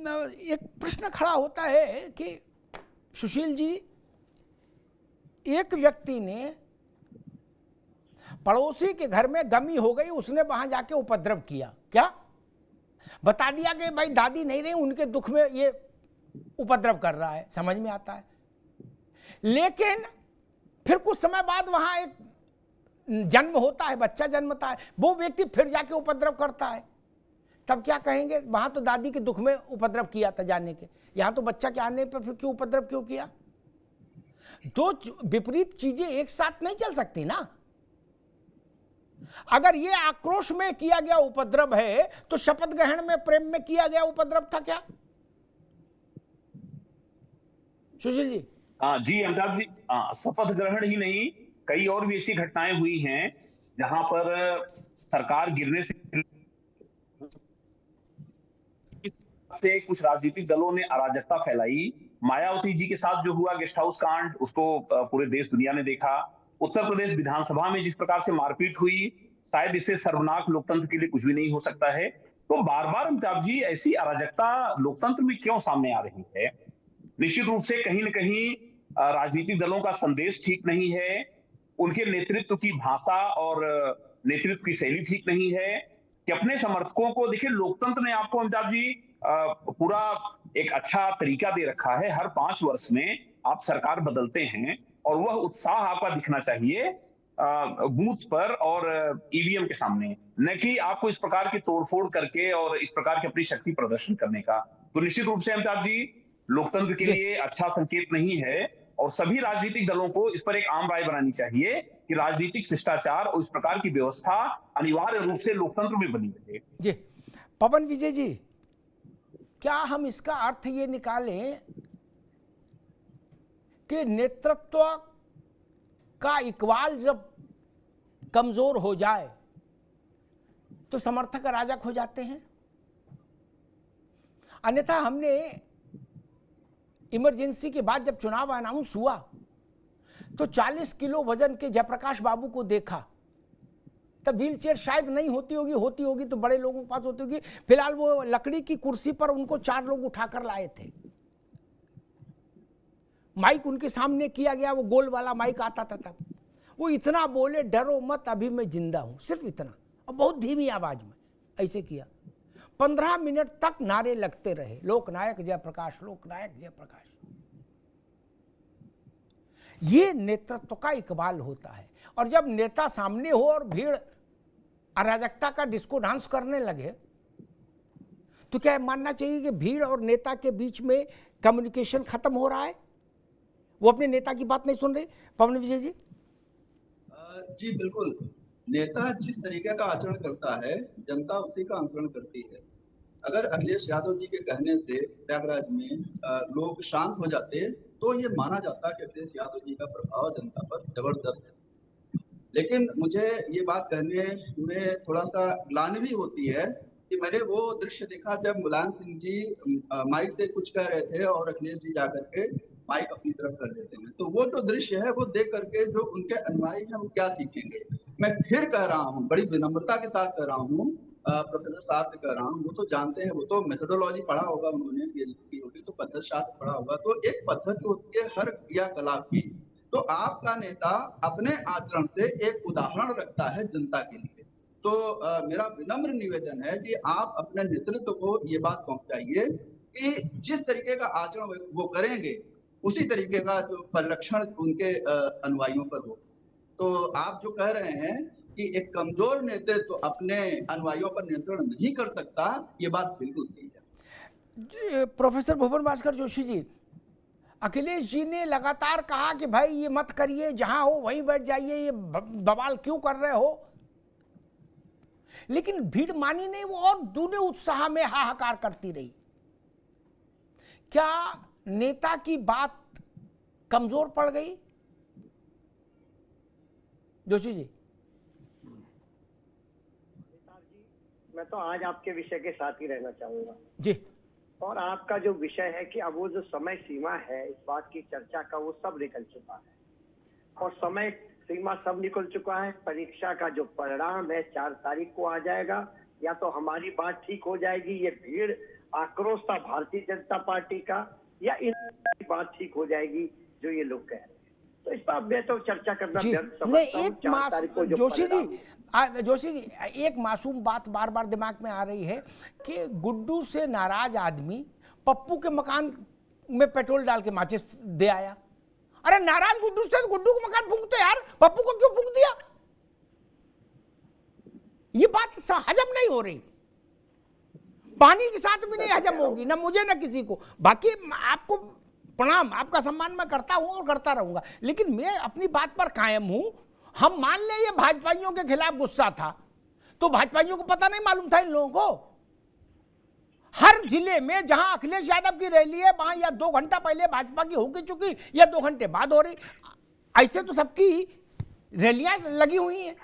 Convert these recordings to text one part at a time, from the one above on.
एक प्रश्न खड़ा होता है कि सुशील जी, एक व्यक्ति ने पड़ोसी के घर में गमी हो गई, उसने वहां जाके उपद्रव किया, क्या बता दिया कि भाई दादी नहीं रही, उनके दुख में ये उपद्रव कर रहा है, समझ में आता है। लेकिन फिर कुछ समय बाद वहां एक जन्म होता है, बच्चा जन्मता है, वो व्यक्ति फिर जाके उपद्रव करता है, तब क्या कहेंगे? वहां तो दादी के दुख में उपद्रव किया था जाने के, यहां तो बच्चा के आने पर फिर क्यों उपद्रव क्यों किया? दो विपरीत चीजें एक साथ नहीं चल सकती ना। अगर ये आक्रोश में किया गया उपद्रव है तो शपथ ग्रहण में प्रेम में किया गया उपद्रव था क्या? सुशील जी। जी अमिताभ जी, शपथ ग्रहण ही नहीं, कई और भी ऐसी घटनाएं हुई हैं जहां पर सरकार गिरने से कुछ राजनीतिक दलों ने अराजकता फैलाई। मायावती जी के साथ जो हुआ गेस्ट हाउस कांड, उसको पूरे देश दुनिया ने देखा। उत्तर प्रदेश विधानसभा में जिस प्रकार से मारपीट हुई, शायद इससे सर्वनाक लोकतंत्र के लिए कुछ भी नहीं हो सकता है। तो बार बार अमिताभ जी ऐसी अराजकता लोकतंत्र में क्यों सामने आ रही है? निश्चित रूप से कहीं न कहीं राजनीतिक दलों का संदेश ठीक नहीं है, उनके नेतृत्व की भाषा और नेतृत्व की शैली ठीक नहीं है कि अपने समर्थकों को, देखिए लोकतंत्र ने आपको अमिताभ जी पूरा एक अच्छा तरीका दे रखा है। हर 5 वर्ष में आप सरकार बदलते हैं और वह उत्साह आपका दिखना चाहिए बूथ पर और ईवीएम के सामने, न कि आपको इस प्रकार की तोड़फोड़ करके और इस प्रकार की अपनी शक्ति प्रदर्शन करने का। तो निश्चित रूप से अमिताभ जी लोकतंत्र के लिए अच्छा संकेत नहीं है और सभी राजनीतिक दलों को इस पर एक आम राय बनानी चाहिए कि राजनीतिक शिष्टाचार और इस प्रकार की व्यवस्था अनिवार्य रूप से लोकतंत्र में बनी रहे। जी पवन विजय जी, क्या हम इसका अर्थ ये निकालें कि नेतृत्व का इकबाल जब कमजोर हो जाए तो समर्थक अराजक हो जाते हैं? अन्यथा हमने इमरजेंसी के बाद जब चुनाव अनाउंस हुआ तो 40 किलो वजन के जयप्रकाश बाबू को देखा, तब व्हील चेयर शायद नहीं होती होगी तो बड़े लोगों के पास होती होगी। फिलहाल वो लकड़ी की कुर्सी पर उनको 4 लोग उठाकर लाए थे। माइक उनके सामने किया गया, वो गोल वाला माइक आता था, तब वो इतना बोले, डरो मत अभी मैं जिंदा हूं, सिर्फ इतना, और बहुत धीमी आवाज में ऐसे किया। 15 मिनट तक नारे लगते रहे, लोकनायक जयप्रकाश, लोकनायक जयप्रकाश। ये नेतृत्व का इकबाल होता है। और जब नेता सामने हो और भीड़ अराजकता का डिस्को डांस करने लगे तो क्या मानना चाहिए कि भीड़ और नेता के बीच में कम्युनिकेशन खत्म हो रहा है? वो अपने नेता की बात नहीं सुन रहे। पवन विजय जी। जी बिल्कुल, नेता जिस तरीके का आचरण करता है जनता उसी का अनुसरण करती है। अगर अखिलेश यादव जी के कहने से प्रयागराज में लोग शांत हो जाते तो ये माना जाता कि अखिलेश यादव जी का प्रभाव जनता पर जबरदस्त है। लेकिन मुझे ये बात कहने में थोड़ा सा ग्लानि भी होती है कि मैंने वो दृश्य देखा जब मुलायम सिंह जी माइक से कुछ कह रहे थे और अखिलेश जी जाकर के माइक अपनी तरफ कर देते हैं। तो वो जो दृश्य है वो देख करके जो उनके अनुयायी हैं वो क्या सीखेंगे? मैं फिर कह रहा हूँ, बड़ी विनम्रता के साथ कह रहा हूँ, प्रोफेसर साहब से कह रहा हूँ, वो तो जानते हैं, वो तो मेथोडोलॉजी पढ़ा होगा उन्होंने, पीएचडी की होगी तो पद्धति शास्त्र पढ़ा होगा। तो एक पद्धति होती है हर क्रियाकलाप की। तो आपका नेता अपने आचरण से एक उदाहरण रखता है जनता के लिए। तो मेरा विनम्र निवेदन है कि आप अपने नेतृत्व को ये बात पहुंचाइए कि जिस तरीके का आचरण वो करेंगे उसी तरीके का जो परिलक्षण उनके अनुयायियों पर हो। तो आप जो कह रहे हैं कि एक कमजोर नेतृत्व अपने अनुयायियों पर नियंत्रण नहीं कर सकता, ये बात बिल्कुल सही है। प्रोफेसर भुवन भास्कर जोशी जी, अखिलेश जी ने लगातार कहा कि भाई ये मत करिए, जहां हो वहीं बैठ जाइए, ये बवाल क्यों कर रहे हो, लेकिन भीड़ मानी नहीं, वो और दूने उत्साह में हाहाकार करती रही। क्या नेता की बात कमजोर पड़ गई? जोशी जी। मैं तो आज आपके विषय के साथ ही रहना चाहूंगा जी। और आपका जो विषय है कि अब वो जो समय सीमा है इस बात की चर्चा का, वो सब निकल चुका है और समय सीमा सब निकल चुका है। परीक्षा का जो परिणाम है 4 तारीख को आ जाएगा। या तो हमारी बात ठीक हो जाएगी, ये भीड़ आक्रोश था भारतीय जनता पार्टी का, या इन बात ठीक हो जाएगी जो ये लोग कह रहे हैं? तो इस पर मैं तो चर्चा करना जी व्यर्थ नहीं, समझता हूं। एक 4 तारीख को जो जोशी जी परिणाम- जोशी जी, एक मासूम बात बार बार दिमाग में आ रही है कि गुड्डू से नाराज आदमी पप्पू के मकान में पेट्रोल डाल के माचिस दे आया। अरे नाराज गुड्डू से तो गुड्डू को मकान फूंकते यार, पप्पू को क्यों फूंक दिया? ये बात हजम नहीं हो रही, पानी के साथ भी नहीं हजम होगी, ना मुझे ना किसी को। बाकी आपको प्रणाम, आपका सम्मान मैं करता हूं और करता रहूंगा, लेकिन मैं अपनी बात पर कायम हूं। हम मान ले ये भाजपाइयों के खिलाफ गुस्सा था, तो भाजपाइयों को पता नहीं मालूम था इन लोगों को? हर जिले में जहां अखिलेश यादव की रैली है वहां या 2 घंटा पहले भाजपा की होगी चुकी या 2 घंटे बाद हो रही। ऐसे तो सबकी रैलियां लगी हुई हैं,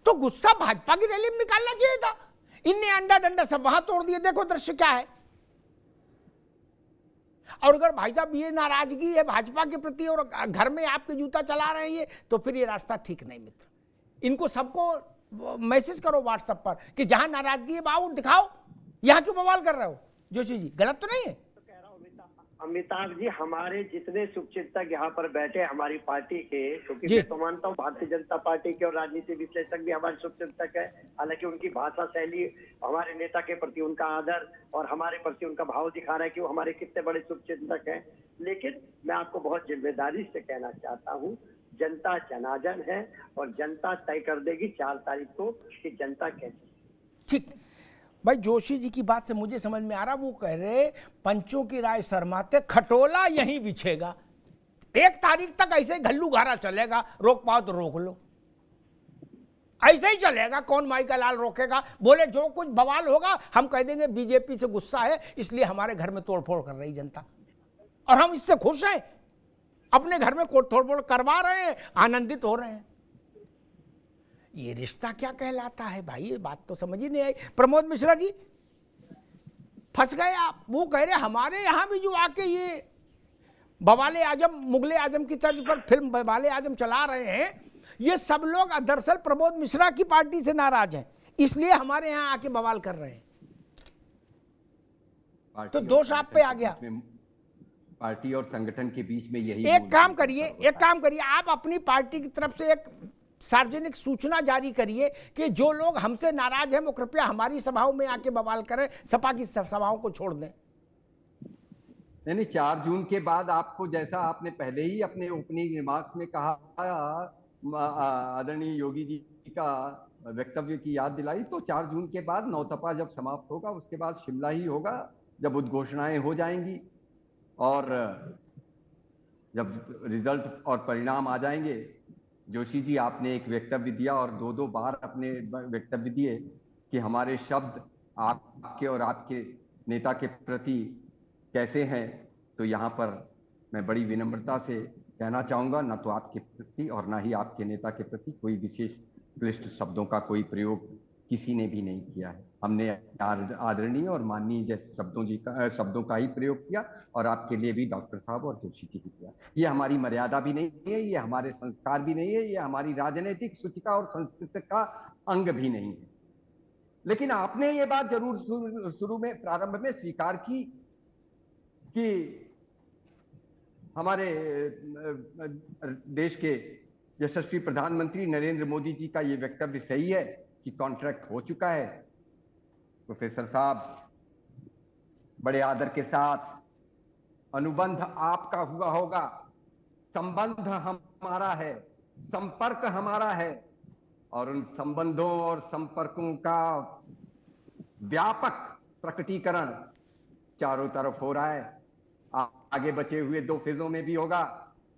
तो गुस्सा भाजपा की रैली में निकालना चाहिए था। इनने अंडा डंडा सब वहां तोड़ दिए। देखो दृश्य क्या है। और अगर भाई साहब ये नाराजगी है भाजपा के प्रति और घर में आपके जूता चला रहे हैं ये, तो फिर ये रास्ता ठीक नहीं मित्र। इनको सबको मैसेज करो व्हाट्सएप पर कि जहां नाराजगी है बाबू दिखाओ, यहां क्यों बवाल कर रहे हो? जोशी जी गलत तो नहीं है? अमिताभ जी, हमारे जितने शुभचिंतक यहाँ पर बैठे हमारी पार्टी के, क्योंकि जी। मैं तो मानता हूँ भारतीय जनता पार्टी के और राजनीति विश्लेषक भी हमारे शुभचिंतक है। हालांकि उनकी भाषा शैली हमारे नेता के प्रति उनका आदर और हमारे प्रति उनका भाव दिखा रहा है कि वो हमारे कितने बड़े शुभचिंतक हैं। लेकिन मैं आपको बहुत जिम्मेदारी से कहना चाहता हूँ, जनता जनार्दन है और जनता तय कर देगी 4 तारीख को कि जनता कैसी। ठीक भाई, जोशी जी की बात से मुझे समझ में आ रहा, वो कह रहे पंचों की राय शर्माते खटोला यहीं बिछेगा। 1 तारीख तक ऐसे ही घल्लू घारा चलेगा, रोक पाओ तो रोक लो, ऐसे ही चलेगा। कौन माई का लाल रोकेगा? बोले जो कुछ बवाल होगा हम कह देंगे बीजेपी से गुस्सा है इसलिए हमारे घर में तोड़फोड़ कर रही जनता, और हम इससे खुश हैं। अपने घर में तोड़फोड़ करवा रहे हैं, आनंदित हो रहे हैं। ये रिश्ता क्या कहलाता है भाई? ये बात तो समझ ही नहीं आई। प्रमोद मिश्रा जी फंस गए आप। वो कह रहे हमारे यहां भी जो आके ये बवाले आजम, मुगले आजम की तर्ज पर फिल्म बवाले आजम चला रहे हैं, ये सब लोग दरअसल प्रमोद मिश्रा की पार्टी से नाराज हैं, इसलिए हमारे यहां आके बवाल कर रहे हैं। तो दोष आप पे आ गया। पार्टी और संगठन के बीच में यही एक काम करिए, आप अपनी पार्टी की तरफ से एक सार्वजनिक सूचना जारी करिए कि जो लोग हमसे नाराज हैं वो कृपया हमारी सभाओं में आके बवाल करें, सपा की सभाओं को छोड़ दें। नहीं, 4 जून के बाद आपको, जैसा आपने पहले ही अपने ओपनिंग रिमार्क्स में कहा, आदरणीय योगी जी का वक्तव्य की याद दिलाई, तो 4 जून के बाद नौतपा जब समाप्त होगा उसके बाद शिमला ही होगा, जब उद्घोषणाएं हो जाएंगी और जब रिजल्ट और परिणाम आ जाएंगे। जोशी जी, आपने एक वक्तव्य दिया और 2 बार अपने वक्तव्य दिए कि हमारे शब्द आपके और आपके नेता के प्रति कैसे हैं, तो यहाँ पर मैं बड़ी विनम्रता से कहना चाहूँगा, न तो आपके प्रति और ना ही आपके नेता के प्रति कोई विशेष क्लिष्ट शब्दों का कोई प्रयोग किसी ने भी नहीं किया है। हमने आदरणीय और माननीय जैसे शब्दों का ही प्रयोग किया, और आपके लिए भी डॉक्टर साहब और जोशी जी भी किया। ये हमारी मर्यादा भी नहीं है, ये हमारे संस्कार भी नहीं है, ये हमारी राजनीतिक सूचिका और संस्कृति का अंग भी नहीं है। लेकिन आपने ये बात जरूर शुरू में, प्रारंभ में स्वीकार की कि हमारे देश के यशस्वी प्रधानमंत्री नरेंद्र मोदी जी का ये वक्तव्य सही है कि कॉन्ट्रैक्ट हो चुका है। प्रोफेसर साहब, बड़े आदर के साथ, अनुबंध आपका हुआ होगा, संबंध हमारा है, संपर्क हमारा है, और उन संबंधों और संपर्कों का व्यापक प्रकटीकरण चारों तरफ हो रहा है। आगे बचे हुए 2 फेजों में भी होगा।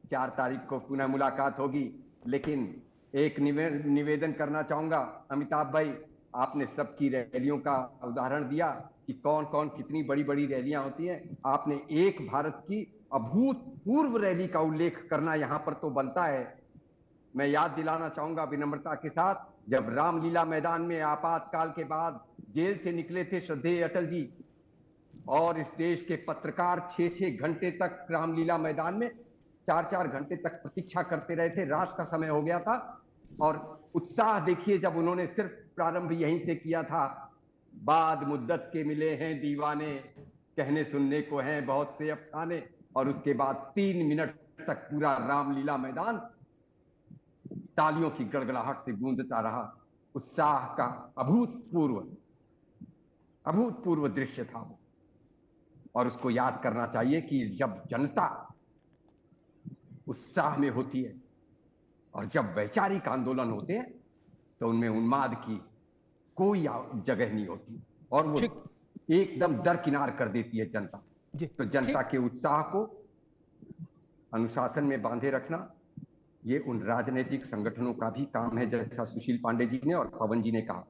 4 तारीख को पुनः मुलाकात होगी। लेकिन एक निवेदन करना चाहूंगा, अमिताभ भाई, आपने सबकी रैलियों का उदाहरण दिया कि कौन कौन कितनी बड़ी बड़ी रैलियां होती हैं। आपने एक भारत की अभूतपूर्व रैली का उल्लेख करना यहां पर तो बनता है। मैं याद दिलाना चाहूंगा विनम्रता के साथ, जब रामलीला मैदान में आपातकाल के बाद जेल से निकले थे श्रद्धेय अटल जी, और इस देश के पत्रकार 6-6 घंटे तक रामलीला मैदान में 4-4 घंटे तक प्रतीक्षा करते रहे थे। रात का समय हो गया था, और उत्साह देखिए जब उन्होंने सिर्फ प्रारंभ यहीं से किया था बाद मुद्दत के मिले हैं दीवाने, कहने सुनने को हैं बहुत से अफसाने। और उसके बाद 3 मिनट तक पूरा रामलीला मैदान तालियों की गड़गड़ाहट से गूंजता रहा। उत्साह का अभूतपूर्व दृश्य था वो। और उसको याद करना चाहिए कि जब जनता उत्साह में होती है और जब वैचारिक आंदोलन होते हैं तो उनमें उन्माद की कोई जगह नहीं होती और वो एकदम दरकिनार कर देती है जनता। तो जनता के उत्साह को अनुशासन में बांधे रखना ये उन राजनीतिक संगठनों का भी काम है, जैसा सुशील पांडे जी ने और पवन जी ने कहा।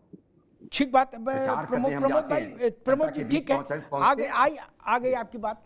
ठीक बात। प्रमोद भाई, प्रमोद जी ठीक है, आ गई आपकी बात।